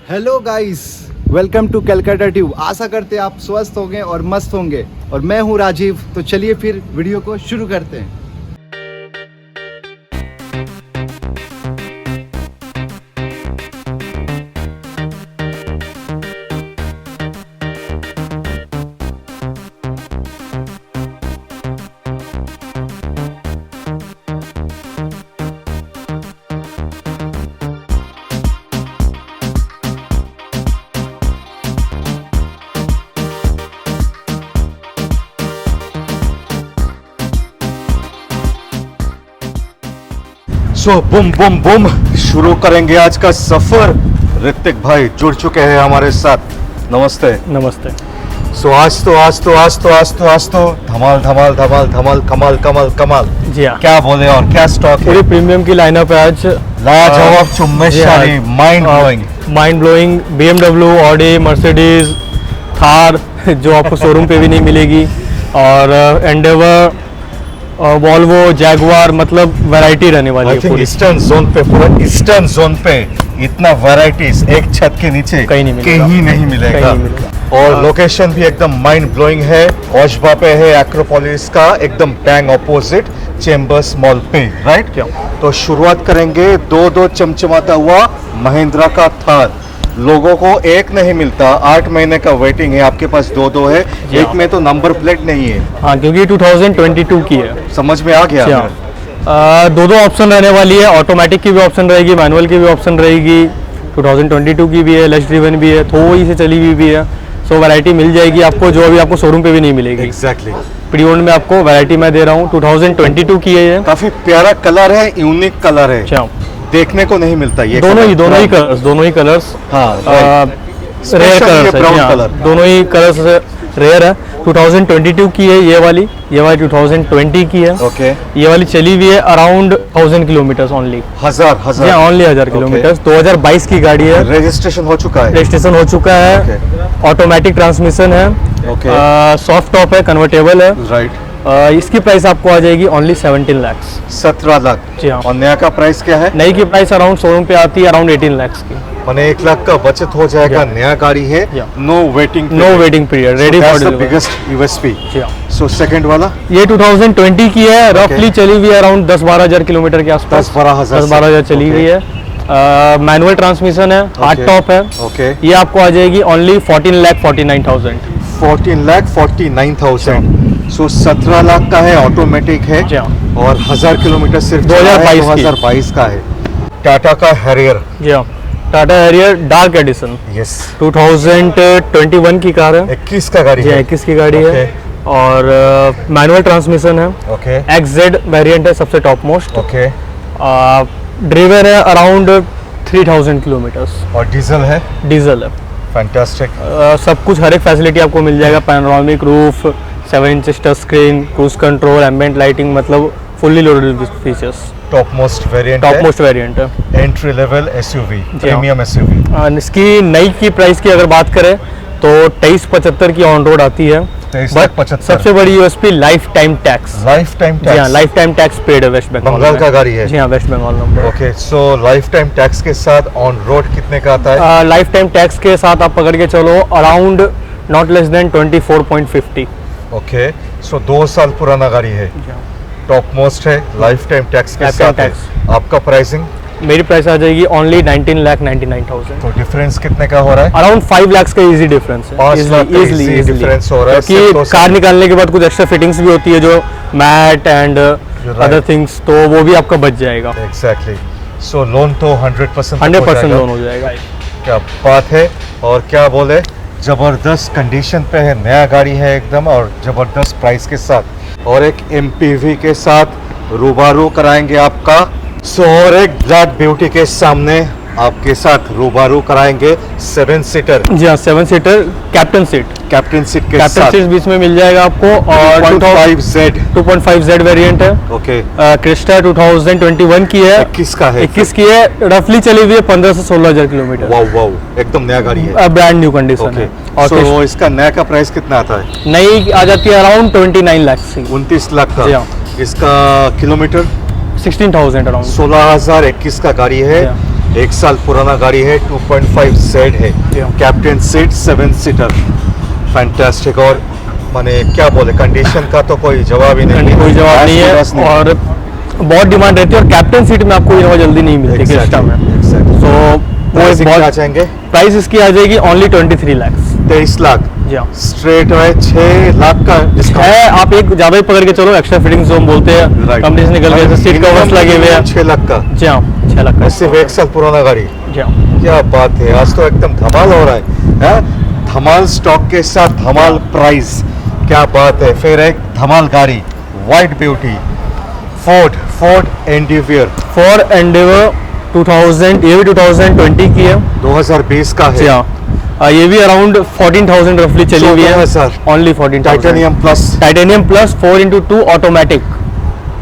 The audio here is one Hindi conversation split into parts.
Hello guys, welcome to Calcutta tube. आशा करते हैं आप स्वस्थ होंगे और मस्त होंगे, और मैं हूं राजीव। तो चलिए फिर वीडियो को शुरू करते हैं। सो बुम बुम बुम शुरू करेंगे आज का सफर। ऋतिक भाई जुड़ चुके हैं हमारे साथ। नमस्ते। नमस्ते। सो आज तो धमाल धमाल धमाल धमाल कमाल कमाल कमाल। जी हाँ, क्या बोले और क्या स्टॉक है? पूरी प्रीमियम की लाइनअप है आज। लाजवाब चुम्बेशाली mind blowing BMW, Audi, Mercedes, Thar जो आपको शोरूम पे भी नहीं मिलेगी, और एंडेवर, वॉल्वो, जैगवार, मतलब वैरायटी रहने वाली है पूरी। ईस्टर्न जोन पे, पूरा ईस्टर्न जोन पे इतना वैरायटीज एक छत के नीचे कहीं नहीं मिलेगा। कहीं नहीं मिलेगा। कहीं नहीं मिलेगा। और लोकेशन भी एकदम माइंड ब्लोइंग है। औशबा पे है, एक्रोपोलिस का एकदम बैंग ऑपोजिट चेंबर्स मॉल पे, राइट? क्या? तो शुरुआत करेंगे दो चमचमाता हुआ महिंद्रा का थार। लोगों को एक नहीं मिलता, 8 महीने का वेटिंग है, आपके पास दो है। एक में तो नंबर प्लेट नहीं है। हाँ, क्योंकि 2022 की है। समझ में आ गया? दो ऑप्शन रहने वाली है। ऑटोमेटिक की भी ऑप्शन रहेगी, मैनुअल की भी ऑप्शन रहेगी। 2022 की भी है, लेस ड्रिवन भी है, थोड़ी से चली हुई भी है। सो वैरायटी मिल जाएगी आपको, जो अभी आपको शोरूम पे भी नहीं मिलेगी। एग्जैक्टली। प्री ओन्ड में आपको वैरायटी मैं दे रहा हूँ। 2022 की है ये। काफी प्यारा कलर है, यूनिक कलर है, अच्छा, देखने को नहीं मिलता ये। दोनों ही कलर्स हाँ, रेयर कलर्स है। ब्राउन कलर, दोनों ही कलर्स रेयर है। 2022 की है ये वाली 2020 की है। ओके। ये वाली चली हुई है अराउंड 1000 किलोमीटर ओनली। हजार ओनली 1000 किलोमीटर। 2022 की गाड़ी है। रजिस्ट्रेशन हो चुका है? रजिस्ट्रेशन हो चुका है। ऑटोमेटिक ट्रांसमिशन है। सॉफ्ट टॉप है, कन्वर्टेबल है। राइट। इसकी प्राइस आपको आ जाएगी ओनली 17 लाख। 17 लाख। जी हाँ। और नया का प्राइस क्या है? नई की प्राइस अराउंड शोरूम पे आती है अराउंड 18 लाख की। मैंने 1 लाख का बचत हो जाएगा। नया गाड़ी है, no waiting period, ready for delivery. Biggest USP. जी हाँ। सो सेकंड वाला ये 2020 की है। रफली चली हुई है अराउंड 10-12 हजार किलोमीटर के आसपास। 10-12 हजार चली हुई है। मैनुअल ट्रांसमिशन है, हार्ड टॉप है। ओके। ये आपको आ जाएगी ओनली 14,49,000। 14,49,000। सो 17 लाख का है, ऑटोमेटिक है। और 1000 किलोमीटर सिर्फ 2022 का है। टाटा का हैरियर। जी हाँ, Tata Harrier dark edition. Yes. 2021 की कार है। 21 का गाड़ी है। 21 की गाड़ी है। और मैनुअल ट्रांसमिशन है। ओके। XZ वेरिएंट है, सबसे टॉप मोस्ट। ओके। ड्रिवन है अराउंड 3000 किलोमीटर्स। और डीजल है? डीजल है। फैंटास्टिक। सब कुछ, हर एक फैसिलिटी आपको मिल जाएगा। Panoramic roof, 7 inch touch screen, cruise control, ambient lighting, मतलब fully loaded features. Top most variant है। Entry level SUV, premium SUV. इसकी नई की प्राइस की अगर बात करें तो 2375 की ऑन रोड आती है। 2375। सबसे बड़ी USP lifetime tax. Lifetime tax? जी हाँ, लाइफ टाइम टैक्स पेड है वेस्ट बंगाल का गाड़ी है? जी हाँ, West Bengal number. Okay. So lifetime tax के साथ ऑन रोड कितने का आता है? लाइफ टाइम टैक्स के साथ आप पकड़ के चलो around not less than 24.50। Okay. So 2 साल पुराना गाड़ी है, टॉप मोस्ट है, लाइफ टाइम टैक्स के साथ है। आपका प्राइसिंग? मेरी प्राइस आ जाएगी ओनली 19,99,000। तो डिफरेंस कितने का हो रहा है? अराउंड 5 लाख का इजी डिफरेंस है। 5 लाख का इजी डिफरेंस हो रहा है। क्योंकि कार निकालने के बाद कुछ एक्स्ट्रा फिटिंग्स भी होती है, जो मैट एंड अदर थिंग्स, तो वो भी आपका बच जाएगा। एग्जैक्टली। सो लोन तो 100% लोन हो जाएगा। क्या बात है। और क्या बोले, जबरदस्त कंडीशन पे है, नया गाड़ी है एकदम, और जबरदस्त प्राइस के साथ, और एक MPV के साथ रूबरू कराएंगे आपका। सो और एक ब्लैक ब्यूटी के सामने आपके साथ रूबरू कराएंगे 7 सीटर। जी हाँ, 7 सीटर कैप्टन सीट के साथ बीच में मिल जाएगा आपको। और 2.5Z वेरिएंट है। ओके। क्रिस्टा 2021 की है। 21 का है? 21 की है। रफली चली हुई है 15 से 16 हजार किलोमीटर। वाओ, एकदम नया गाड़ी है, ब्रांड न्यू कंडीशन है। और so, इसका नया का प्राइस कितना आता है? नई आ जाती है अराउंड 29 लाख से। 29 लाख का। इसका किलोमीटर 16,000 अराउंड। 16,000 21 का गाड़ी है। एक साल पुराना गाड़ी है, 2.5 Z है, Yeah. Captain seat 7 seater, fantastic. और माने क्या बोले, कंडीशन का तो कोई जवाब ही नहीं, कोई जवाब नहीं As good as है और बहुत डिमांड रहती है और कैप्टन सीट में आपको इनोवा जल्दी नहीं मिलती क्रिस्टा में। Exactly. तो वो प्राइस एक क्या बहुत चाहेंगे? प्राइस इसकी आ जाएगी ओनली 23 लाख। 23 लाख जी हाँ स्ट्रेट में 6 लाख का डिस्काउंट है, आप एक ज़्यादा ही पकड़ के चलो, एक्स्ट्रा फिटिंग जो हम बोलते हैं, कंपनी से निकल गए, सीट कवर्स लगे हुए हैं। 6 लाख का, जी हाँ 6 लाख का सिर्फ एक साल पुराना गाड़ी। जी हाँ क्या बात है, आज तो एकदम धमाल हो रहा है? धमाल स्टॉक के साथ धमाल प्राइस, क्या बात है। फिर एक धमाल गाड़ी, white beauty, Ford Endeavour for Endeavour 2000, ये भी 2020 की है। 2020 का जी है। हाँ ये भी अराउंड 14,000 रफली चली हुई है, 14,000 only 14,000। Titanium plus, 4x2 automatic,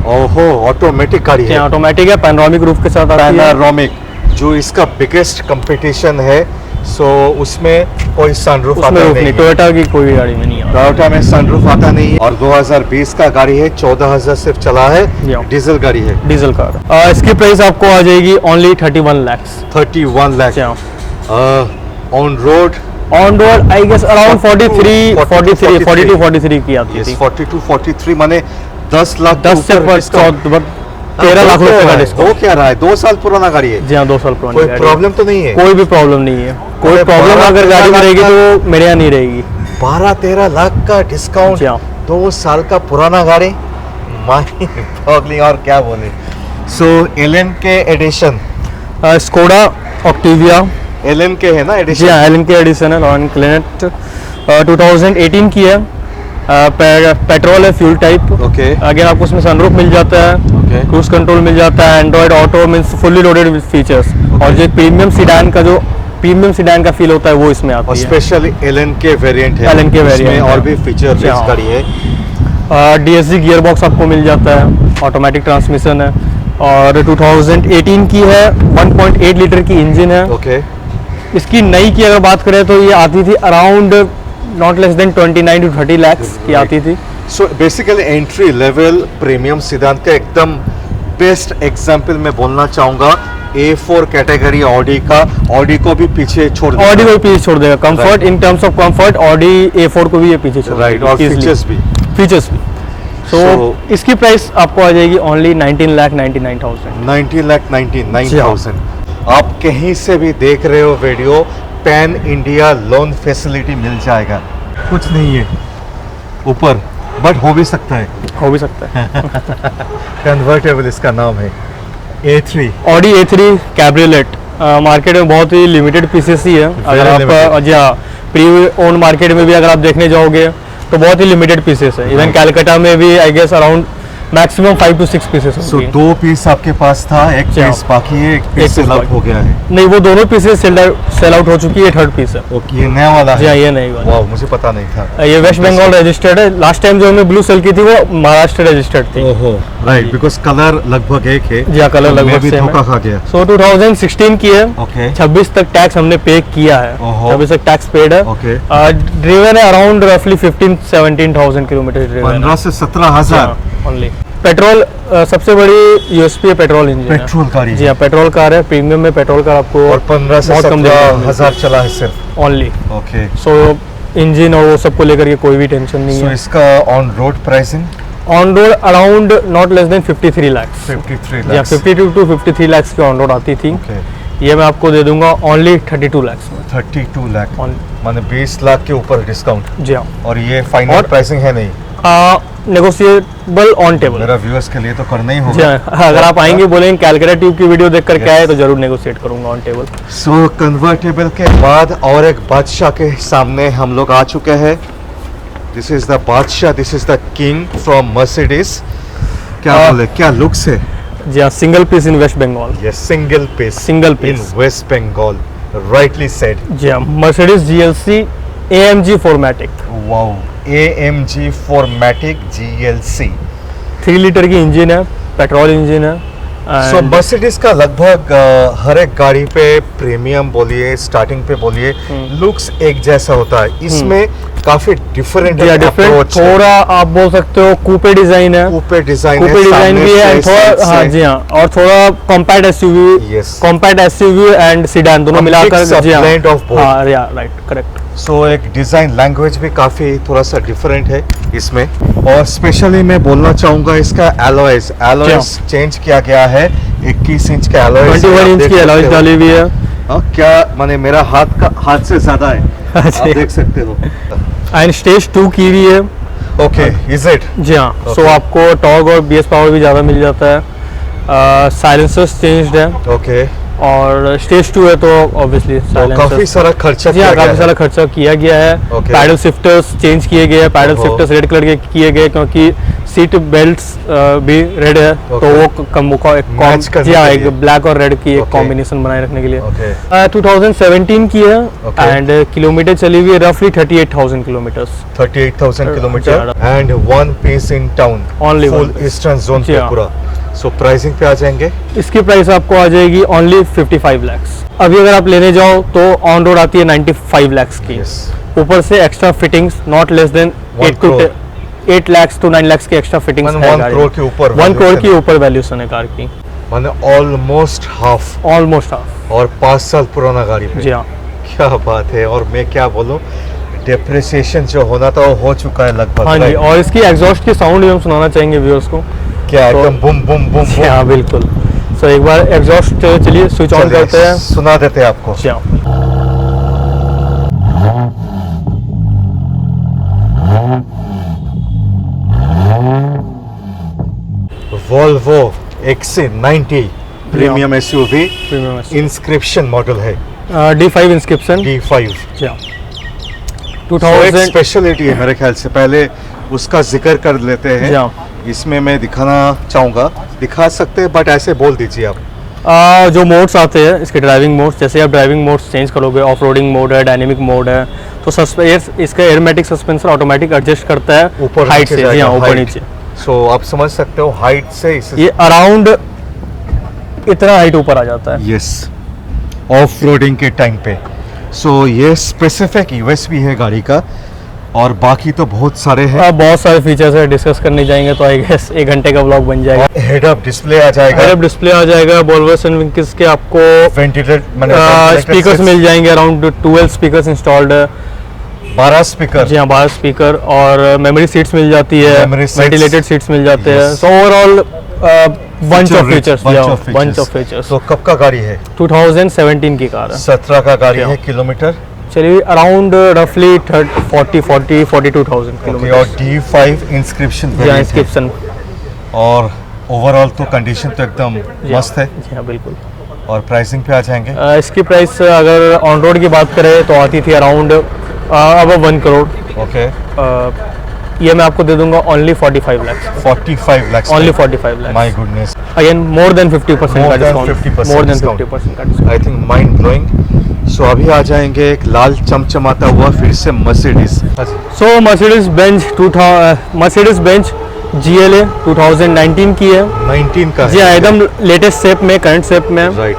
ओहो ऑटोमेटिक गाड़ी है, ऑटोमेटिक है, पैनोरामिक रूफ के साथ आती है। पैनोरामिक, जो इसका बिगेस्ट कंपटीशन है। सो उसमें कोई सनरूफ आता उसमें रूफ नहीं, नहीं है। टोयोटा की कोई भी गाड़ी में नहीं है। टोयोटा में सनरूफ आता नहीं है। और 2020 का गाड़ी है, 14,000 सिर्फ चला है, Yeah. डीजल गाड़ी है। डीजल कार, इसकी प्राइस आपको आ जाएगी only 31 lakh. 31 lakh on road, on road I guess around 42-43 की आती थी। 42-43 माने 10 लाख 10 से ऊपर discount। 13 लाख रुपए का हो डिस्काउंट। क्या रहा है, 2 साल पुराना गाड़ी है, जी हाँ 2 साल पुरानी कोई गाड़ी है। प्रॉब्लम तो नहीं है? कोई भी प्रॉब्लम नहीं है, कोई अरे प्रॉब्लम 12 अगर गाड़ी में रहेगी तो मेरे यहाँ नहीं रहेगी। 12-13 लाख का डिस्काउंट, जी हाँ 2 साल का पुराना गाड़ी, माइंड बॉगलिंग। और क्या बोले। सो एलन के एडिशन, स्कोडा ऑक्टिविया, एलन के है ना जी एडिशन? हाँ एलन के एडिशन है, लॉन क्लिनेट 2018 की है, पेट्रोल है, फ्यूल टाइप। ओके अगेन आपको उसमें सनरूफ मिल जाता है, ओके क्रूज कंट्रोल मिल जाता है, Android auto means fully loaded with features. और जो प्रीमियम सीडान का फील होता है वो इसमें और आती है। स्पेशली एलन के वेरिएंट है, एलन के इसमें वेरिएंट और है। भी फीचर जी हाँ। गाड़ी है। DSG गियर बॉक्स आपको मिल जाता है, ऑटोमेटिक ट्रांसमिशन है और 2018 की है, 1.8 लीटर की इंजन है। ओके इसकी नई की अगर बात करें तो ये आती थी around not less then 29 to 30 lakh की आती थी। So basically entry level premium sedan का एकदम बेस्ट एग्जांपल मैं बोलना चाहूंगा A4 कैटेगरी ऑडी का। ऑडी को भी पीछे छोड़ दिया, ऑडी को भी पीछे छोड़ देगा, comfort Right. In terms of comfort Audi A4 को भी ये पीछे छोड़ राइट, देगा और easily। फीचर्स भी। फीचर्स भी। सो So- इसकी प्राइस आपको आ जाएगी ओनली 19,99,000। 19,99,000। आप कहीं से भी देख रहे हो video, pan India loan facility मिल जाएगा। कुछ नहीं है ऊपर, बट हो भी सकता है। हो भी सकता है। कन्वर्टेबल इसका नाम है, A3। Audi A3 cabriolet market में बहुत ही लिमिटेड पीसेस ही है। अगर आप limited। जी हाँ प्री ओन मार्केट में भी अगर आप देखने जाओगे तो बहुत ही लिमिटेड पीसेस है। इवन कैलकाटा में भी I guess around maximum 5 to 6 pieces so होंगे। 2 पीस आपके पास था, एक जी हाँ। पीस बाकी है, एक एक पीस piece सेल आउट बाकी। हो गया है। नहीं वो दोनों पीसेस सेल आउट हो चुकी है, थर्ड पीस है। ओके, ये नया वाला जी हाँ है। ये नहीं वाला। वाह, मुझे पता नहीं था। ये वेस्ट बंगाल रजिस्टर्ड है। लास्ट टाइम जो हमने ब्लू सेल की थी वो महाराष्ट्र रजिस्टर्ड थी। ओहो राइट, बिकॉज कलर लगभग एक है। जी हाँ कलर मैं लगभग भी सेम धोखा है। खा गया। सो 2016 की है, ओके 26 तक टैक्स हमने पे किया है। ओहो। 26 तक टैक्स पेड है। ओके, ड्रिवन है अराउंड रफली 15-17,000 किलोमीटर ड्रिवन 15 से 17,000 ओनली। पेट्रोल सबसे बड़ी यूएसपी है, पेट्रोल इंजन है। पेट्रोल गाड़ी जी हाँ पेट्रोल कार है, प्रीमियम में पेट्रोल कार आपको और 15 से बहुत कम देखने को 17,000 चला है सिर्फ। ओनली। ओके, सो इंजन और वो सब को लेकर के कोई भी टेंशन नहीं सो है। इसका on road pricing on road around not less then 53 lakh. 53 या लाख। 52 to 53 लाख की ऑन रोड आती थी। ओके, ये मैं आपको दे दूंगा ओनली 32 लाख में। 32 लाख, Only। माने 20 लाख के ऊपर डिस्काउंट। जी हाँ और ये फाइनल और- प्राइसिंग है नहीं, नेगोशिएबल ऑन टेबल। मेरा व्यूअर्स के लिए तो करना ही जी होगा। हाँ अगर आप आएंगे बोलेंगे कैलकाटा ट्यूब की वीडियो देख करके आए तो जरूर नेगोशिएट करूंगा ऑन टेबल। सो कन्वर्टेबल के बाद और एक बादशाह के सामने हम लोग आ चुके हैं। This is the badshah, this is the king from Mercedes. क्या बोले, क्या लुक्स है जी हाँ single piece in West Bengal. ये, single piece Single in piece। West Bengal, rightly said. जी हाँ मर्सिडीज GLC AMG 4मैटिक वाओ, AMG 4मैटिक GLC। 3 लीटर की इंजन है, पेट्रोल इंजन है। सो मर्सिडीज का लगभग हर एक गाड़ी पे प्रीमियम बोलिए स्टार्टिंग पे बोलिए लुक्स एक जैसा होता है, इसमें काफी डिफरेंट अप्रोच है। थोड़ा आप बोल सकते हो कूपे डिजाइन है, कूपे डिजाइन भी है and थोड़ा, हाँ जी हाँ, और थोड़ा compact SUV, compact SUV and sedan दोनों मिलाकर, जी हाँ, ब्लेंड ऑफ बोथ। हाँ राइट, करेक्ट। सो एक डिजाइन लैंग्वेज भी काफी थोड़ा सा डिफरेंट है इसमें। और स्पेशली मैं बोलना चाहूंगा इसका एलॉयज चेंज किया गया है, 21 इंच का एलॉयज, 21 इंच की एलॉयज डाली हुई है। क्या माने मेरा हाथ से ज्यादा है, आप देख सकते हो। एंड स्टेज 2 की भी है। Okay, is it? जी हाँ, सो आपको टॉर्क और बीएस पावर भी ज़्यादा मिल जाता है। साइलेंसर्स चेंज्ड है। ओके, और स्टेज 2 है तो ऑब्वियसली काफी सारा खर्चा किया गया है। काफी सारा खर्चा किया गया है। पैडल शिफ्टर्स चेंज किए गए हैं, पैडल शिफ्टर्स रेड कलर के किए गए क्योंकि सीट बेल्ट्स भी रेड है, तो वो एक ब्लैक और रेड की एक कॉम्बिनेशन बनाए रखने के लिए। 2017 की है एंड किलोमीटर चली हुई है रफली 38,000 kilometres. 38,000 kilometre and one piece in town, only full eastern zone पे पूरा। सो प्राइसिंग पे आ जाएंगे, इसकी प्राइस आपको आ जाएगी ओनली 55 lakhs। अभी अगर आप लेने जाओ तो ऑन रोड आती है 95 lakhs की। ऊपर से extra fittings not less then 8 lakhs to 9 lakhs की एक्स्ट्रा फिटिंग्स है। 1 करोड़ के ऊपर, 1 करोड़ की ऊपर वैल्यूएशन है कार की, माने ऑलमोस्ट हाफ। और 5 साल पुराना गाड़ी पे। जी हाँ, क्या बात है। और मैं क्या बोलूं, डेप्रिसिएशन जो होना था वो हो चुका है लगभग। हाँ जी, और इसकी एग्जॉस्ट की साउंड भी हम सुनाना चाहेंगे व्यूअर्स को। क्या एकदम बूम बूम बूम। हाँ बिल्कुल। सो एक बार एग्जॉस्ट चलिए स्विच ऑन करते हैं, सुना देते हैं आपको। Volvo XC90 premium SUV, inscription model है, D5 इंस्क्रिप्शन। D5 2000 स्पेशलिटी है मेरे ख्याल से, पहले उसका जिक्र कर लेते हैं। इसमें मैं दिखाना चाहूँगा, दिखा सकते हैं बट ऐसे बोल दीजिए आप। जो मोड्स आते हैं इसके ड्राइविंग मोड्स, जैसे आप ड्राइविंग मोड्स चेंज करोगे, ऑफ रोडिंग मोड है, डायनेमिक मोड है, तो इसका एयरमेटिक सस्पेंसर ऑटोमेटिक एडजस्ट करता है ऊपर हाइट से। जी हाँ, ऊपर नीचे। सो आप समझ सकते हो हाइट से ये अराउंड इतना हाइट ऊपर आ जाता है। यस, ऑफ रोडिंग के टाइम पे। सो ये स्पेसिफिक यूएसपी है गाड़ी का, और बाकी तो बहुत सारे हैं। बहुत सारे फीचर्स है, डिस्कस करने जाएंगे तो आई गेस 1 घंटे का व्लॉग बन जाएगा। हेड अप डिस्प्ले आ जाएगा, हेड अप डिस्प्ले आ जाएगा, वोल्वो विंकिस के आपको वेंटिलेटेड स्पीकर्स मिल जाएंगे, अराउंड 12 स्पीकर्स इंस्टॉल्ड है, 12 स्पीकर। जी हाँ, 12 स्पीकर, और मेमोरी सीट्स मिल जाती है, वेंटिलेटेड सीट्स मिल जाते हैं। So overall bunch of features. तो कब का गाड़ी है? 2017 की कार है, 17 का गाड़ी है। किलोमीटर चलिए अराउंड रफली 42,000 किलोमीटर। और D5 इंस्क्रिप्शन, और ओवरऑल तो कंडीशन तो एकदम मस्त है। जी हाँ बिल्कुल। और प्राइसिंग पे आ जाएंगे। इसकी प्राइस अगर ऑन रोड की बात करें तो आती थी अराउंड अब 1 करोड़। ओके, ये मैं आपको दे दूंगा only 45 lakhs। 45 lakhs, only 45 lakhs। My goodness, again more than 50% का डिस्काउंट, मोर देन 50% का discount. I think mind blowing. So अभी आ जाएंगे एक लाल चमचमाता हुआ फिर से Mercedes. So Mercedes Benz GLA 2019 की है। 19 का जी हाँ, एकदम लेटेस्ट शेप में, करंट शेप में। राइट।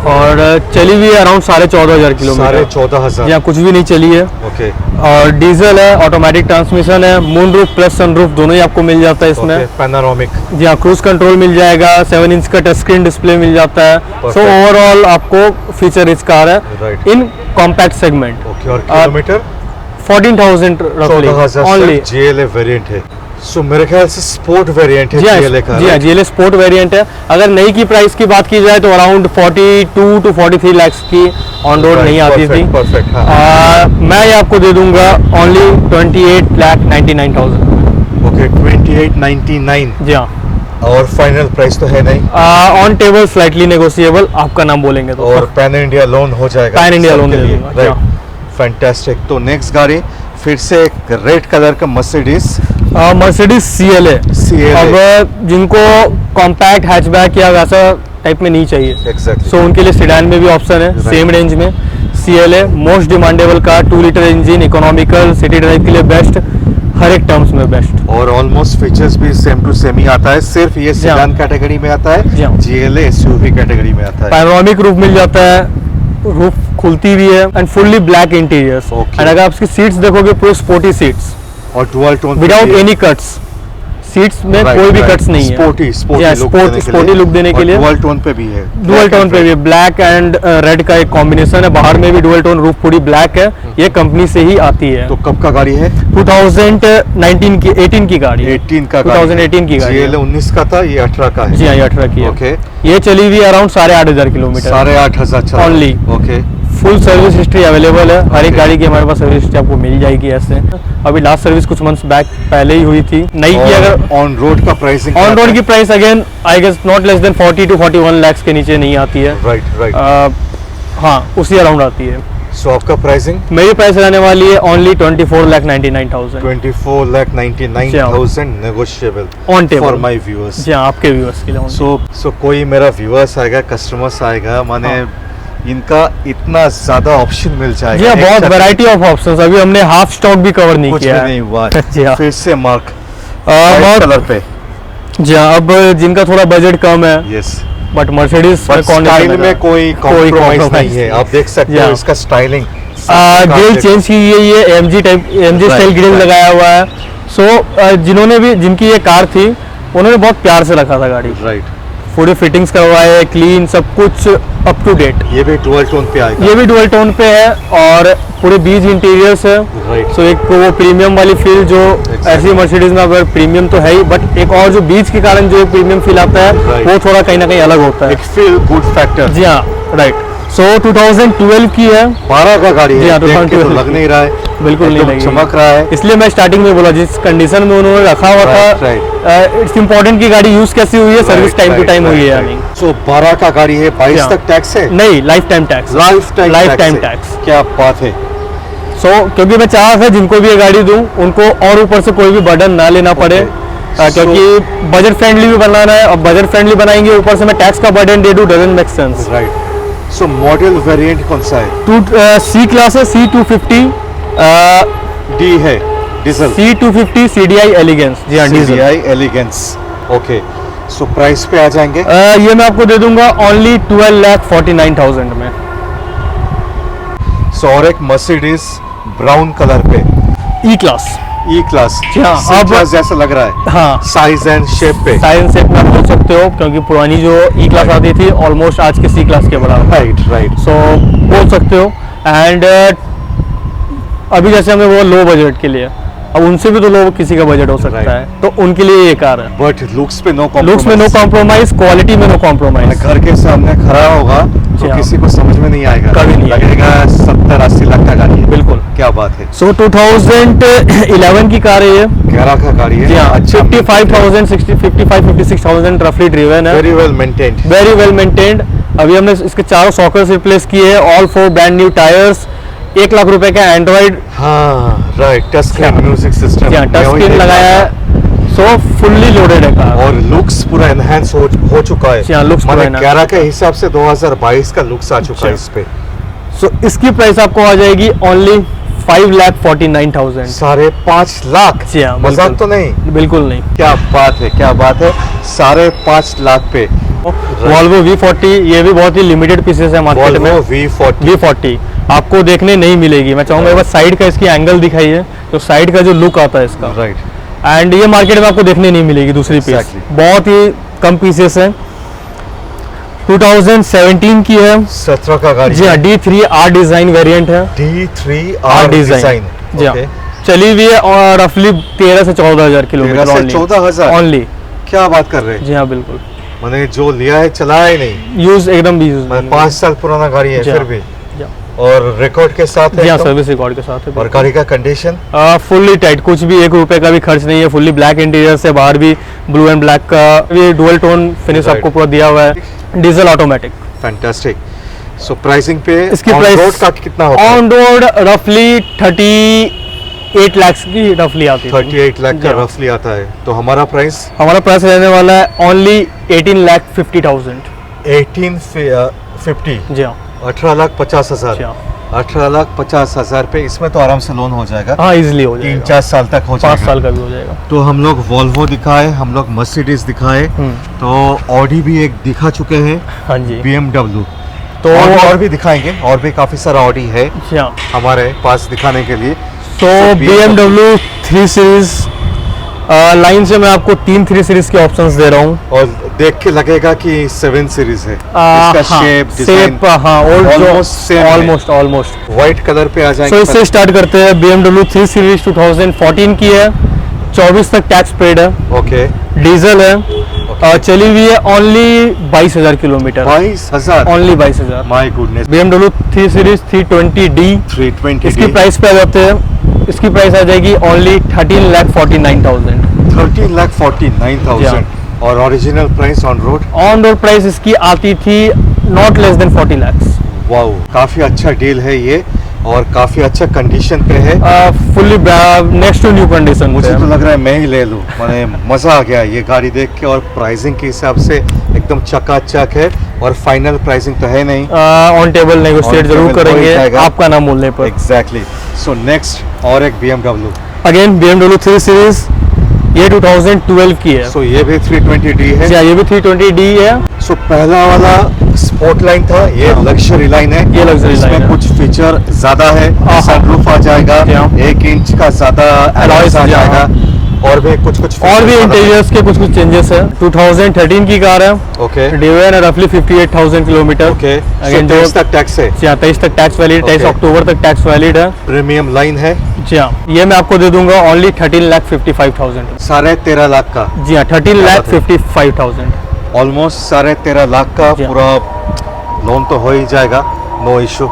और चली हुई है अराउंड 14,500 किलोमीटर। 14,500। जी हाँ, कुछ भी नहीं चली है। ओके। और डीजल है, ऑटोमेटिक ट्रांसमिशन है, मून रूफ प्लस सनरूफ दोनों ही आपको मिल जाता है इसमें। पैनोरामिक। जी हाँ, क्रूज कंट्रोल मिल जाएगा, 7 इंच का टच स्क्रीन डिस्प्ले मिल जाता है। सो ओवरऑल आपको फीचर रिच कार है इन कॉम्पैक्ट सेगमेंट। ओके। और किलोमीटर 14,000 ओनली। GLA वेरिएंट है, सो मेरे ख्याल से स्पोर्ट वेरिएंट है GLA का। जी हाँ, GLA स्पोर्ट वेरिएंट है। अगर नई की प्राइस की बात की जाए तो अराउंड 42 to 43 lakhs की ऑन रोड नहीं आती थी। परफेक्ट। मैं ये आपको दे दूंगा ओनली 28,99,000। ओके, 28,99। जी हाँ। और फाइनल प्राइस तो है नहीं? ऑन टेबल स्लाइटली नेगोशिएबल, आपका नाम बोलेंगे तो। और पैन इंडिया लोन हो जाएगा? पैन इंडिया लोन दे दूंगा। Right, fantastic. तो नेक्स्ट गाड़ी फिर से एक रेड कलर का मर्सिडीज CLA। अब जिनको कॉम्पैक्ट हैचबैक या वैसा टाइप में नहीं चाहिए, एग्जैक्टली, सो उनके लिए सेडान में भी ऑप्शन है सेम रेंज में। CLA most demandable car, 2 litre engine, economical, city drive के लिए बेस्ट, हर एक टर्म्स में बेस्ट। और ऑलमोस्ट फीचर्स भी सेम टू सेम ही आता है, सिर्फ ये जी हाँ। सेडान कैटेगरी में आता जी हाँ। है, GLA SUV कैटेगरी में आता है। पैनोरामिक रूफ मिल जाता है, रूफ खुलती भी है and fully black interiors. Okay. And अगर आप इसकी सीट्स देखोगे पूरी स्पोर्टी सीट्स और dual tone without any cuts, seats में कोई भी कट्स नहीं है। स्पोर्टी लुक देने के लिए डुअल टोन पे भी है, डुअल टोन पे भी ब्लैक एंड रेड का एक कॉम्बिनेशन है, बाहर में भी डुअल टोन रूफ पूरी ब्लैक है, ये कंपनी से ही आती है। तो कब का गाड़ी है? 2019 की 18 की गाड़ी है। 18 का 2018 की गाड़ी है। GLA 19 का था, ये 18 का है। जी हाँ, ये 18 की है। ओके, ये चली हुई अराउंड 8,500 किलोमीटर। 8,500 चला। Only। Okay, full service history available है, हर एक Okay। गाड़ी की हमारे पास सर्विस हिस्ट्री आपको मिल जाएगी। ऐसे अभी लास्ट सर्विस कुछ मंथ्स बैक पहले ही हुई थी, नई की। अगर ऑन रोड का प्राइसिंग, ऑन रोड की price again I guess not less than 40 to 41 lakhs के नीचे नहीं आती है। राइट। हाँ, उसी अराउंड आती है। सो आपका प्राइसिंग मेरी प्राइस रहने वाली है only 24,99,000 24,99,000 negotiable on table for my viewers. जी हाँ, आपके व्यूअर्स के लिए only। सो कोई मेरा व्यूअर्स आएगा, कस्टमर्स आएगा, माने इनका इतना ज्यादा ऑप्शन मिल जी जाएगा। हाँ, एक बहुत छत वैरायटी ऑफ ऑप्शंस, अभी हमने हाफ स्टॉक भी कवर नहीं कुछ किया भी है। नहीं हुआ जी हाँ। फिर से मार्क बहुत कलर पे। जी हाँ, अब जिनका थोड़ा बजट कम है yes, but Mercedes but style में कोई कॉम्प्रोमाइज नहीं compromise है। आप देख सकते हो Yeah। इसका स्टाइलिंग, ग्रिल चेंज की गई है, ये एमजी स्टाइल ग्रिल right। लगाया हुआ है। सो जिन्होंने भी, जिनकी ये कार थी, उन्होंने बहुत प्यार से रखा था गाड़ी, राइट। पूरी फिटिंग्स करवाए, क्लीन, सब कुछ अप टू डेट। ये भी डुअल टोन पे आएगा। ये भी डुअल टोन पे है और पूरे बीज इंटीरियर्स है। राइट। सो एक वो प्रीमियम वाली फील जो ऐसी मर्सिडीज में, अगर प्रीमियम तो है ही, बट एक और जो बीज के कारण जो एक प्रीमियम फील आता है, Right। वो थोड़ा कहीं ना कहीं अलग होता है। एक फील गुड फैक्टर। जी हाँ, राइट। सो 2012 की है। 12 का गाड़ी जी है, हाँ, देख के तो 2012 लग नहीं रहा है, बिल्कुल नहीं एकदम लगेगी। चमक रहा है। इसलिए मैं स्टार्टिंग में बोला, जिस कंडीशन में उन्होंने रखा हुआ Right, था, इट्स इम्पोर्टेंट की गाड़ी यूज कैसी हुई है, सर्विस टाइम टू टाइम हुई है या नहीं। सो 12 का गाड़ी है, 22 Yeah। तक टैक्स है। नहीं, life time tax. Lifetime tax. क्या बात है। सो क्योंकि मैं चाह रहा था जिनको भी ये गाड़ी दूं, उनको और ऊपर से कोई भी बर्डन ना लेना पड़े। क्योंकि बजट फ्रेंडली भी बनाना है, और बजट फ्रेंडली बनाएंगे, ऊपर से मैं टैक्स का बर्डन दे दूं, doesn't make sense. Right. So model variant कौन सा है? सी क्लास है, C250, डी है, डीजल। C250 CDI elegance. जी हाँ, diesel. CDI elegance. Okay, so price पे आ जाएंगे। ये मैं आपको दे दूंगा ओनली 12,49,000 में। सो और एक मर्सिडीज ब्राउन कलर पे, ई क्लास। ई क्लास। जी हाँ, C अब- क्लास जैसा लग रहा है, हाँ, साइज एंड शेप पे। साइंस से आप बोल सकते हो, क्योंकि पुरानी जो ई क्लास आती थी ऑलमोस्ट आज के सी क्लास के बराबर। राइट। सो बोल सकते हो। एंड अभी जैसे हमें वो लो बजट के लिए, अब उनसे भी तो लो किसी का बजट हो सकता Right। है, तो उनके लिए ये कार है। बट लुक्स पे नो लुक्स में नो कॉम्प्रोमाइज, क्वालिटी में नो कॉम्प्रोमाइज। घर के सामने खड़ा होगा तो हाँ। किसी को समझ में नहीं आएगा, कभी नहीं लगेगा 70-80 लाख का गाड़ी है। बिल्कुल। क्या बात है। सो 2011 की कार है ये। 11 का गाड़ी है। जी हाँ, 55,000, 55-56,000 रफली ड्रिवन है, very well maintained. Very well maintained. अभी हमने इसके चारों सॉकेट्स रिप्लेस किए हैं, all 4 brand new tyres, 1 lakh रुपए का एंड्रॉइड हाँ राइट, टच स्क्रीन हाँ। म्यूजिक सिस्टम, टच स्क्रीन लगाया है। सो फुल्ली लोडेड है कार। और लुक्स पूरा एनहांस हो चुका है। जी हाँ, looks पूरा माने enhance। 11 के हिसाब से 2022 का लुक्स आ चुका है जी। इस पे। सो इसकी प्राइस आपको आ जाएगी ओनली 5,49,000। 5.5 लाख। जी हाँ, मजाक बिल्कुल। तो नहीं। बिल्कुल नहीं। क्या बात है, क्या बात है। 5.5 लाख पे वॉल्वो V40, ये भी बहुत ही लिमिटेड पीसेस है मार्केट में। Volvo V40। V40 आपको देखने नहीं मिलेगी। मैं चाहूंगा एक बार साइड का इसकी एंगल दिखाइए, तो साइड का जो लुक आता है इसका, राइट। एंड ये मार्केट में आपको देखने नहीं मिलेगी दूसरी पीस। Exactly। बहुत ही कम पीसेस है। 2017 की है। 17 का गाड़ी। जी हाँ, D3R डिजाइन वेरिएंट है। D3R design. जी हाँ, चली हुई है और रफली 13 से 14,000 किलोमीटर 13 से 14,000 ओनली। क्या बात कर रहे हैं। जी हाँ, बिल्कुल। मैंने जो लिया है चलाया ही नहीं। यूज एकदम भी यूज नहीं। 5 साल पुराना गाड़ी है जी फिर हाँ। भी, जी हाँ। और रिकॉर्ड के साथ है जी हाँ, एकदम। सर्विस रिकॉर्ड के साथ है। और गाड़ी का कंडीशन फुल्ली टाइट, कुछ भी 1 रुपए का भी खर्च नहीं है। फुल्ली ब्लैक इंटीरियर से, बाहर भी ब्लू एंड ब्लैक का ये डुअल टोन फिनिश Right। आपको पूरा दिया हुआ है। Diesel automatic. फैंटास्टिक। सो प्राइसिंग पे इसकी on प्राइस road का कितना होता है? ऑन रोड रफली 38 लाख की रफली आती है। 38 लाख जी का हाँ। रफली आता है। तो हमारा प्राइस हमारा प्राइस रहने वाला है ओनली 18,50,000। 1850। जी हाँ, 18,50,000। जी हाँ। 18,50,000 पे इसमें तो आराम से लोन हो जाएगा। हाँ इजिली हो जाएगा, 3-4 साल तक हो 5 जाएगा। साल का भी हो जाएगा। तो हम लोग वॉल्वो दिखाए, हम लोग मर्सिडीज दिखाए, तो ऑडी भी एक दिखा चुके हैं, हाँ जी। BMW तो और भी दिखाएंगे, और भी काफी सारा ऑडी है अच्छा, हमारे पास दिखाने के लिए। तो BMW 3 सीरीज लाइन से मैं आपको 3 सीरीज के ऑप्शंस दे रहा हूँ। और देख के लगेगा कि 7 सीरीज है। इसका शेप, डिजाइन हाँ ऑलमोस्ट व्हाइट कलर पे आ सो जाएंगे। इससे स्टार्ट करते हैं। BMW 3 सीरीज 2014 की है, 24 तक टैक्स पेड है, ओके, डीजल है, चली हुई है only 22,000 kilometre, 22,000, only 22,000। My goodness. BMW 3 series 320D 320 इसकी प्राइस पे आ जाते हैं, इसकी प्राइस आ जाएगी ओनली 13,49,000। 13,49,000 और original price on road. On road price इसकी आती थी not less than 40 lakhs। Wow, काफी अच्छा डील है ये, और काफी अच्छा कंडीशन पे है। Fully next to new condition. मुझे तो लग रहा है मैं ही ले लूं, मैंने मजा आ गया ये गाड़ी देख के, और प्राइसिंग के हिसाब से एकदम चकाचक है, और फाइनल प्राइसिंग तो है नहीं, ऑन टेबल नेगोशिएट On जरूर table हो ही करेंगे जाएगा। आपका नाम बोलने पर। एग्जैक्टली। सो नेक्स्ट और एक BMW, अगेन BMW 3 सीरीज, ये 2012 की है। सो ये भी 320D है। जी हाँ, ये भी 320D है। सो पहला वाला स्पोर्ट लाइन था, ये लग्जरी लाइन है। ये luxury इसमें line है। कुछ फीचर ज्यादा है, हाँ। सनरूफ आ जाएगा, जी हाँ। 1 इंच का ज्यादा Alloys आ जी हाँ। जाएगा, और भी कुछ और भी इंटीरियर्स के कुछ चेंजेस है। 2013 की कार है, ओके ड्रिवन है रफली 58,000 किलोमीटर। ओके। Again, 23 तक टैक्स है, जी हाँ, 23 तक टैक्स वैलिड, 23 Okay. अक्टूबर तक टैक्स वैलिड है। प्रीमियम लाइन है, जी हाँ, ये मैं आपको दे दूंगा ओनली 13,55,000। 13.5 लाख का, जी हाँ, 13,55,000। ऑलमोस्ट 13.5 लाख का जी हाँ। पूरा लोन तो हो ही जाएगा, नो इशू।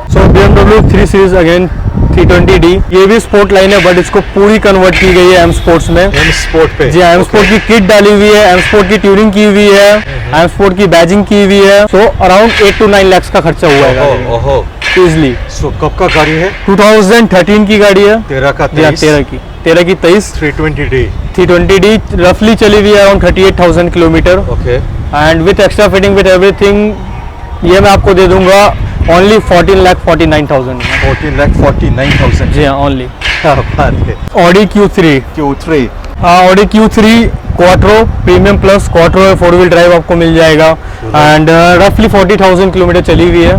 सो BMW 3 सीरीज अगेन 320D, ये भी स्पोर्ट लाइन है, बट इसको पूरी कन्वर्ट की गई है M स्पोर्ट्स में। एम स्पोर्ट पे, जी हाँ, M स्पोर्ट की किट डाली हुई है, M स्पोर्ट की ट्यूनिंग की हुई है, M स्पोर्ट की बैजिंग की हुई है। सो अराउंड 8 to 9 lakhs का खर्चा हुआ है ओहो ओहो। इजिली। सो कब का गाड़ी है? 2013 की गाड़ी है। 13 का जी हाँ, 23, 13 की 23 320D, 320D रफली चली हुई है around 38,000 kilometre, okay. And with extra fitting with everything ये मैं आपको दे दूंगा ओनली 14,49,000। 14,49,000। जी हाँ, ओनली। क्या बात है। Audi Q3, Q3, Audi Q3 quattro premium plus quattro है, 4 व्हील ड्राइव आपको मिल जाएगा, एंड रफली 40,000 किलोमीटर चली हुई है।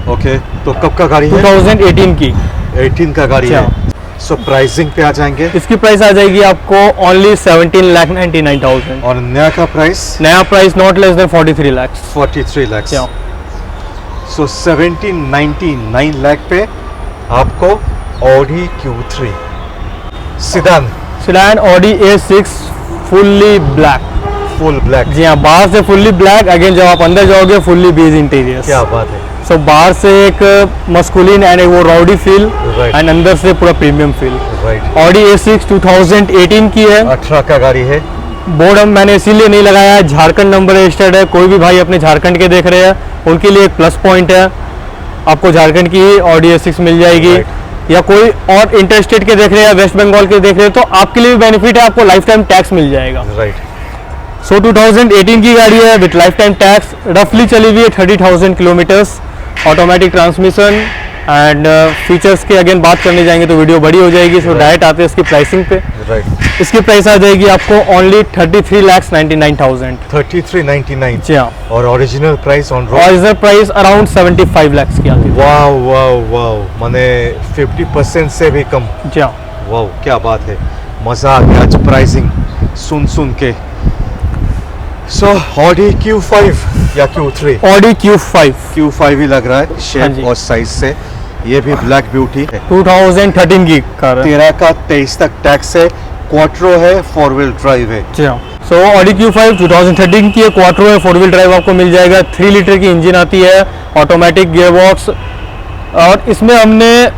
ओके। तो कब का गाड़ी है? 2018 की। 18 का गाड़ी है। अच्छा। सो प्राइसिंग पे आ जाएंगे, इसकी प्राइस आ जाएगी आपको ओनली 17,99,000। और नया का प्राइस नया price not less than 43 lakhs। 43 lakh. क्या? सो 1799 लाख पे आपको Audi Q3 sedan, sedan Audi A6 fully black. Full black. जी हाँ, बाहर से फुल्ली ब्लैक, अगेन जब आप अंदर जाओगे फुल्ली बेज इंटीरियर। क्या बात है। सो बाहर से एक मस्कुलिन एंड वो राउडी फील, Right. एंड अंदर से पूरा premium feel. Right. Audi A6 2018 की है। 18 का गाड़ी है। बोर्ड हम मैंने इसीलिए नहीं लगाया है, झारखंड नंबर रजिस्टर्ड है। कोई भी भाई अपने झारखंड के देख रहे हैं उनके लिए एक प्लस पॉइंट है, आपको झारखंड की ऑडी A6 मिल जाएगी। Right. या कोई और इंटर स्टेट के देख रहे हैं, वेस्ट बंगाल के देख रहे हैं, तो आपके लिए भी बेनिफिट है, आपको लाइफ टाइम टैक्स मिल जाएगा। राइट। सो 2018 की गाड़ी है विथ लाइफ टाइम टैक्स, रफली चली हुई है 30,000 kilometres, automatic transmission, and features की अगेन बात करने जाएंगे तो वीडियो बड़ी हो जाएगी। सो डायरेक्ट आते हैं इसकी प्राइसिंग पे। राइट। इसकी प्राइस आ जाएगी आपको ओनली 33,99,000। 3399। जी हाँ, और original price on road? Original price around 75 lakhs की आती है। वाओ वाओ वाओ, माने 50% से भी कम। जी हाँ, वाओ, क्या बात है, मजा आ गया आज प्राइसिंग सुन के। सो ऑडी Q5 या Q3? ऑडी Q5 Q5 ही लग रहा है हाँ शेप जी। और साइज से। ये भी ब्लैक ब्यूटी है। 2013 की कार है। 13 का 23 तक टैक्स है, क्वाट्रो है, 4 व्हील ड्राइव है। जी हाँ। सो ऑडी Q5 2013 की है, क्वाट्रो है, 4 व्हील ड्राइव आपको मिल जाएगा। 3 लीटर की इंजन आती है, ऑटोमेटिक गियर बॉक्स, और इसमें हमने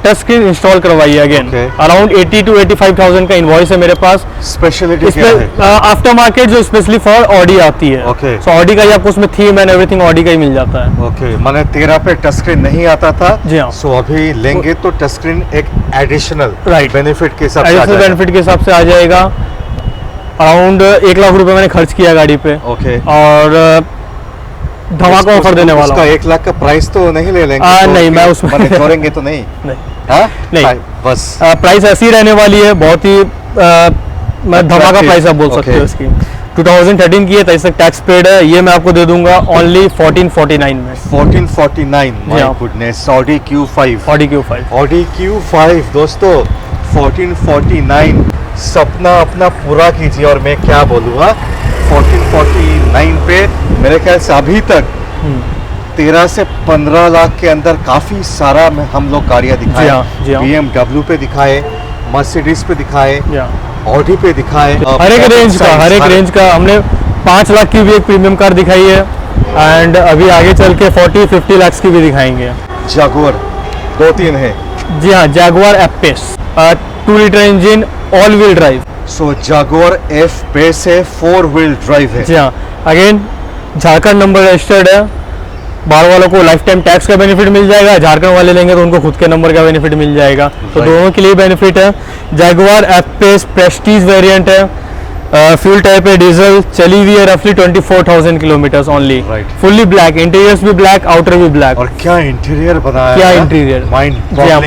टच स्क्रीन इंस्टॉल करवाई है। Again Okay. अराउंड 80 to 85,000 का इनवॉइस है मेरे पास। स्पेशलिटी क्या है? इसमें आफ्टर मार्केट जो स्पेशली फॉर ऑडी आती है। Okay. सो ऑडी का ही आपको उसमें थीम एंड एवरीथिंग ऑडी का ही मिल जाता है। ओके, माने 13 पे टच स्क्रीन नहीं आता था। जी हाँ। सो अभी लेंगे तो टच स्क्रीन एक एडिशनल Right. बेनिफिट के हिसाब से आ एडिशनल जाएगा। बेनिफिट के हिसाब से आ जाएगा। अराउंड 1 लाख रुपए मैंने खर्च किया गाड़ी पे, ओके। और धमाका ऑफर देने वाला उसका हूँ। 1 लाख का प्राइस तो नहीं ले लेंगे? नहीं, मैं उसमें मैंने जोड़ेंगे तो नहीं? नहीं, हाँ? नहीं। बस प्राइस ऐसी रहने वाली है, बहुत ही मैं धमाका Attractive, प्राइस आप बोल सकते हो okay. इसकी। 2013 की है, 23 तक टैक्स पेड है। ये मैं आपको दे दूंगा ओनली 1449 में। 1449, माय हाँ। Goodness. Audi Q5, Audi Q5। Audi Q5 दोस्तों 1449, सपना अपना पूरा कीजिए। और मैं क्या बोलूँगा, 1449 पे मेरे ख्याल से अभी तक 13 से 15 लाख के अंदर काफ़ी सारा हम लोग गाड़ियाँ जी दिखाए। हाँ, जी हाँ। BMW पे दिखाए, मर्सिडीज पे दिखाए, या ऑडी पे दिखाए, हर एक रेंज का, हर एक रेंज का हमने 5 लाख की भी एक प्रीमियम कार दिखाई है, एंड अभी आगे चल के 40-50 लाख की भी दिखाएंगे। जागुआर 2-3 है। जी हाँ, Jaguar F Pace 2 litre engine, all wheel drive. So Jaguar F-Pace है, 4 व्हील ड्राइव है। जी हाँ, अगेन झारखंड नंबर रजिस्टर्ड है। बाहर वालों को लाइफ टाइम टैक्स का बेनिफिट मिल जाएगा, झारखंड वाले लेंगे तो उनको खुद के नंबर का बेनिफिट मिल जाएगा, तो Right. दोनों के लिए बेनिफिट है। जैगुआर एफ-पेस प्रेस्टीज वेरिएंट है, फ्यूल टाइप है, डीजल, चली हुई है रफली 24,000 kilometre only. Right. Fully black, interiors भी ब्लैक, आउटर भी ब्लैक। और क्या इंटीरियर बनाया क्या है? Interior, mind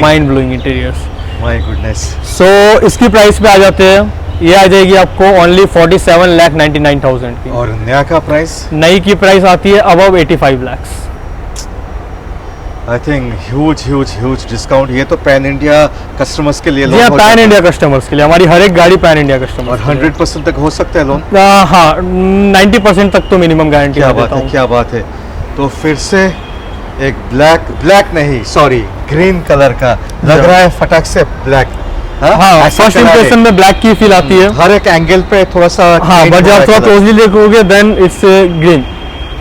mind blowing interiors. My goodness. So इसकी प्राइस पे आ जाते हैं, ये आ जाएगी आपको ओनली 47,99,000 की। और नया का प्राइस नई की प्राइस आती है above 85 lakh. I think huge discount. ये तो पैन इंडिया कस्टमर्स के लिए जी लोन हाँ, हो पैन जाता है। इंडिया कस्टमर्स के लिए हमारी हर एक गाड़ी पैन इंडिया और कस्टमर 100% तक हो सकता है लोन। हाँ, 90% तक तो मिनिमम गारंटी क्या देता बात है, हूँ। क्या बात है। तो फिर से एक ब्लैक नहीं, सॉरी, ग्रीन कलर का लग Yeah. रहा है, फटाक से ब्लैक। हाँ, फर्स्ट इंप्रेशन में ब्लैक की फील आती है। हर एक एंगल पे थोड़ा सा हाँ, paint बट हो जब रहा आप है थोड़ा colour। क्लोजली देखोगे देन इट्स ग्रीन,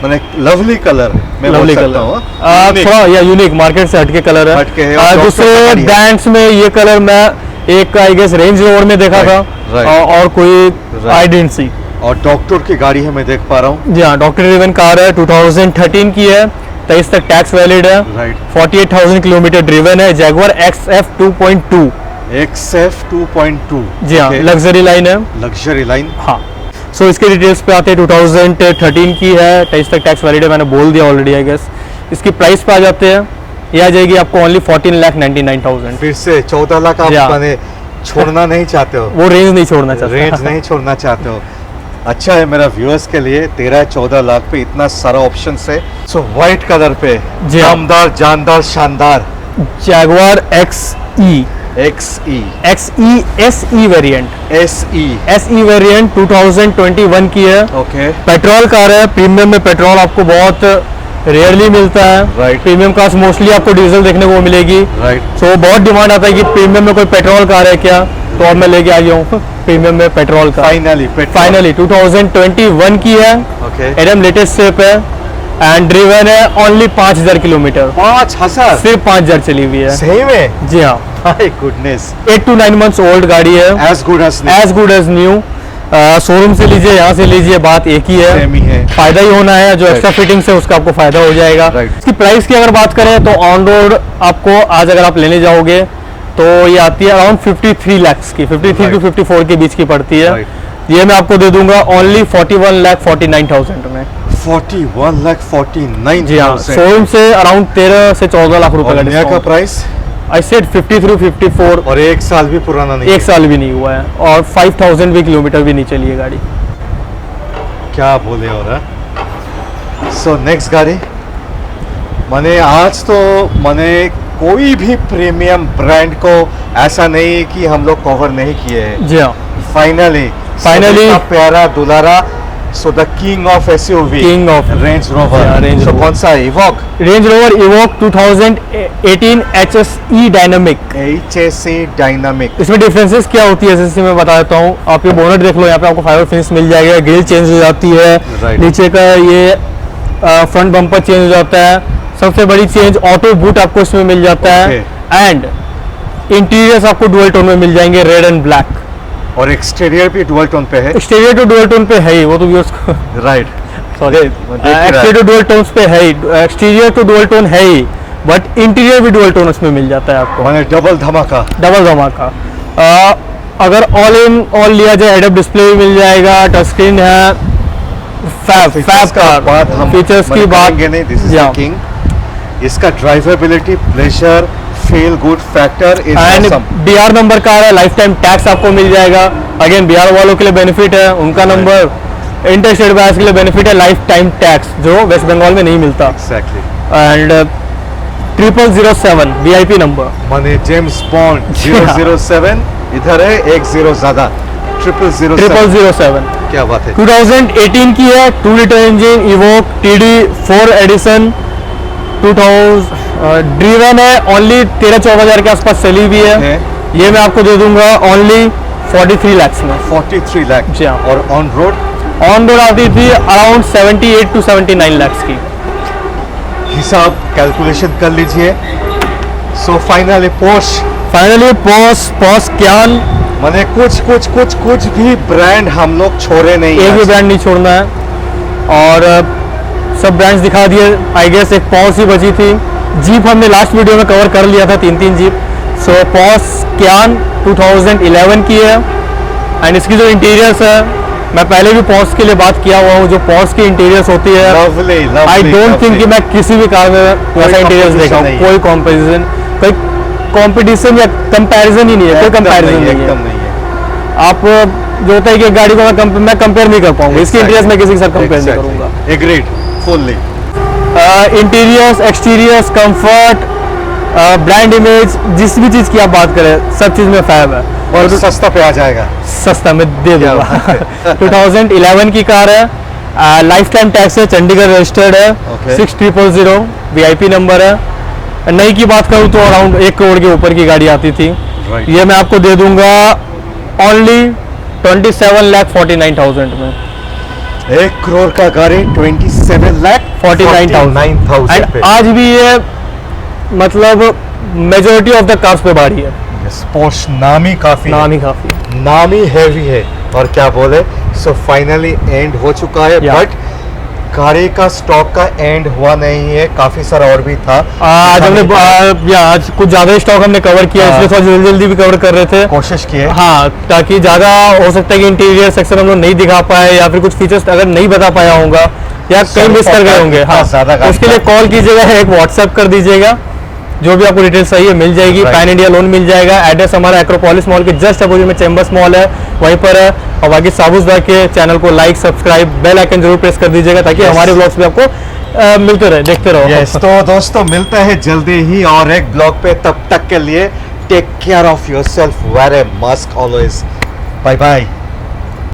मैंने लवली कलर मैं बोल लवली सकता हूँ। कलर। थोड़ा या यूनिक, मार्केट से हटके कलर है। हटके है, और दूसरे डॉक्टर का गाड़ी है। ब्रांड्स में ये कलर मैं एक आई गेस रेंज रोवर में देखा Right, था, right. और कोई Right. I didn't see. और डॉक्टर की गाड़ी है, मैं देख पा रहा हूँ। जी हाँ, डॉक्टर ड्रिवन कार है, 2013 की है, 23 तक टैक्स वैलिड है, राइट। 48,000 किलोमीटर ड्रिवन है। Jaguar XF 2.2। XF 2.2। जी हाँ, लग्जरी लाइन है। Luxury line. हाँ, सो इसके डिटेल्स पे आते हैं। 2013 की है, 23 तक टैक्स वैलिड है, मैंने बोल दिया ऑलरेडी आई गेस। इसकी प्राइस पे आ जाते हैं, ये आ जाएगी आपको ओनली 14,99,000। फिर से 14 लाख आप Yeah. मैंने छोड़ना नहीं चाहते हो, वो रेंज नहीं छोड़ना चाहता। रेंज नहीं छोड़ना चाहते हो। अच्छा है मेरा व्यूअर्स के लिए, 13-14 लाख पे इतना सारा ऑप्शन है। सो व्हाइट कलर पे जी हाँ। दमदार, जानदार, शानदार Jaguar XE XE SE variant, SE variant 2021 की है। ओके। पेट्रोल कार है, प्रीमियम में पेट्रोल आपको बहुत रेयरली मिलता है। Right. प्रीमियम कार्स मोस्टली आपको डीजल देखने को मिलेगी। राइट। सो बहुत डिमांड आता है कि प्रीमियम में कोई पेट्रोल कार है क्या, तो अब मैं लेके आ गया हूँ प्रीमियम में पेट्रोल कार। फाइनली 2021 की है, ओके। एकदम लेटेस्ट शेप है, एंड ड्रिवन है ओनली 5,000 किलोमीटर, 5,000 सिर्फ 5,000 चली हुई है। सही में? जी हाँ, my goodness. 8 to 9 months old गाड़ी है, as good as as good as new. Showroom से लीजिए, यहाँ से लीजिए, बात एक ही है, सेम ही है। फायदा ही होना है। जो एक्स्ट्रा फिटिंग्स है उसका आपको फायदा हो जाएगा। Right. इसकी प्राइस की अगर बात करें तो ऑन रोड आपको आज अगर आप लेने जाओगे तो ये आती है अराउंड 53 लाख की, 53 to Right. 54 के बीच की पड़ती है। Right. ये मैं आपको दे दूंगा ओनली 41,49,000 में। 41,49,000। जी हाँ, शोरूम से अराउंड 13 से 14 लाख रुपए और का नया का डिस्काउंट। प्राइस? आई सेड 53 54, और 1 साल भी पुराना नहीं एक है। साल भी नहीं हुआ है, और 5,000 भी किलोमीटर भी नहीं चली है गाड़ी। क्या बोले और सो नेक्स्ट गाड़ी मैंने आज तो मैंने कोई भी प्रीमियम ब्रांड को ऐसा नहीं कि हम लोग कवर नहीं किए हैं। जी हाँ, फाइनली प्यारा दुलारा, so the king of SUV, King of- Range Rover. Yeah, Range so Rover। कौन सा? Evoque Range Rover Evoque 2018 HSE dynamic. HSE dynamic. इसमें डिफरेंसेस क्या होती है जैसे मैं बता देता हूँ। आप ये बोनट देख लो, यहाँ पे आपको फाइबर फिनिश मिल जाएगा, ग्रिल चेंज हो जाती है, Right. नीचे का ये फ्रंट बम्पर चेंज हो जाता है, सबसे बड़ी चेंज ऑटो बूट आपको इसमें मिल जाता है, एंड इंटीरियर्स आपको डुअल टोन में मिल जाएंगे, रेड एंड ब्लैक। और एक्सटीरियर भी डुअल टोन पे है। एक्सटीरियर टू डुअल टोन पे है ही, वो तो व्यूअर्स राइट। सॉरी, देख रहा है। एक्सटीरियर टू डुअल टोन्स पे है ही, एक्सटीरियर टू डुअल टोन है ही, बट इंटीरियर भी डुअल टोन उसमें मिल जाता है आपको, मैंने डबल धमाका। डबल धमाका। अगर ऑल इन ऑल लिया जाए, हेड अप डिस्प्ले भी मिल जाएगा, टच स्क्रीन है, फैब का बात हम फीचर्स की बात करेंगे नहीं, दिस इज Yeah. किंग. इसका drivability, pleasure, feel good factor is and awesome. BR number car है, लाइफ टाइम टैक्स आपको मिल जाएगा. अगेन BR वालों के लिए बेनिफिट है, उनका नंबर इंटर स्टेट बायर्स के लिए बेनिफिट है, लाइफ टाइम टैक्स जो वेस्ट बंगाल में नहीं मिलता. एग्जैक्टली. And 0007 VIP number. माने जेम्स बॉन्ड 007 इधर है, एक जीरो ज्यादा. 0007. क्या बात है. 2018 की है, 2 litre engine Evoque TD 4 edition 2000 driven है. ओनली 13-14 हज़ार के आसपास चली हुई है. Okay. ये मैं आपको दे दूंगा ओनली 43 lakhs में. 43 लाख. जी हाँ. और ऑन रोड ऑन रोड आती थी अराउंड 78 to 79 lakhs की. हिसाब कैलकुलेशन कर लीजिए. So finally Porsche, finally Porsche Cayenne, माने कुछ भी ब्रांड हम लोग छोड़े नहीं. एक भी आज. ब्रांड नहीं छोड़ना है. और सब ब्रांड्स दिखा दिए. आई गेस एक पॉस ही बची थी. जीप हमने लास्ट वीडियो में कवर कर लिया था, 3 जीप. सो पॉस क्यान 2011 की है. एंड इसकी जो इंटीरियर्स है, मैं पहले भी पॉस के लिए बात किया हुआ हूँ. जो पॉस की इंटीरियर्स होती है, Lovely, lovely, I don't think कि मैं किसी भी कार में वैसा इंटीरियर्स देखा हूँ. नहीं है. कोई कॉम्पिटिशन, कोई कंपटीशन या कंपैरिजन ही नहीं है. कोई कंपैरिजन नहीं है. एकदम नहीं है. आप जो होता है कि एक गाड़ी को मैं कंपेयर नहीं कर पाऊंगा. इसके इंटीरियर्स में किसी के साथ कंपेयर नहीं करूंगा. Agreed fully. Interiors, exteriors, comfort, brand image, जिस भी चीज़ की आप बात करें, सब चीज़ में फैब है. और सस्ता पे आ जाएगा. सस्ता में दे क्या दूंगा. बात है. 2011 की कार है. लाइफ टाइम टैक्स है, चंडीगढ़ रजिस्टर्ड है. Okay. 6000 VIP नंबर है. नई की बात करूँ तो अराउंड 1 करोड़ के ऊपर की गाड़ी आती थी. Right. ये मैं आपको दे दूंगा ओनली 27,49,000 में. 1 करोड़ का गाड़ी 27 लाख 49,000 एंड पे. आज भी ये मतलब मेजोरिटी ऑफ द कार्स पे भारी है. पोर्श नाम ही काफी नाम है. ही काफी है. नाम ही हैवी है. और क्या बोले, सो फाइनली एंड हो चुका है. Yeah. बट गाड़ी का स्टॉक का एंड हुआ नहीं है. काफी सारा और भी था. आज हमने आज कुछ ज्यादा स्टॉक हमने कवर किया, हाँ. इसलिए थोड़ा जल्दी जल्दी भी कवर कर रहे थे. कोशिश किए. हाँ, ताकि ज्यादा हो सकता है कि इंटीरियर सेक्शन हम लोग नहीं दिखा पाए, या फिर कुछ फीचर्स अगर नहीं बता पाया होगा या कहीं मिस कर गए होंगे. हाँ, ज्यादा गाड़ी उसके लिए था. कॉल कीजिएगा, एक व्हाट्सएप कर दीजिएगा. जो भी आपको डिटेल्स चाहिए मिल जाएगी. Right. पैन इंडिया लोन मिल जाएगा. एड्रेस हमारा एक्रोपोलिस मॉल के जस्ट अपोजिट में चेंबर्स मॉल है, वहीं पर है. और बाकी साबुस दा के चैनल को लाइक, सब्सक्राइब, बेल आइकन जरूर प्रेस कर दीजिएगा, ताकि Yes. हमारे ब्लॉग्स भी आपको मिलते रहे, देखते रहो. यस. तो दोस्तों मिलते हैं जल्दी ही और एक ब्लॉग पे. तब तक के लिए take care of yourself, wear a mask always. Bye bye.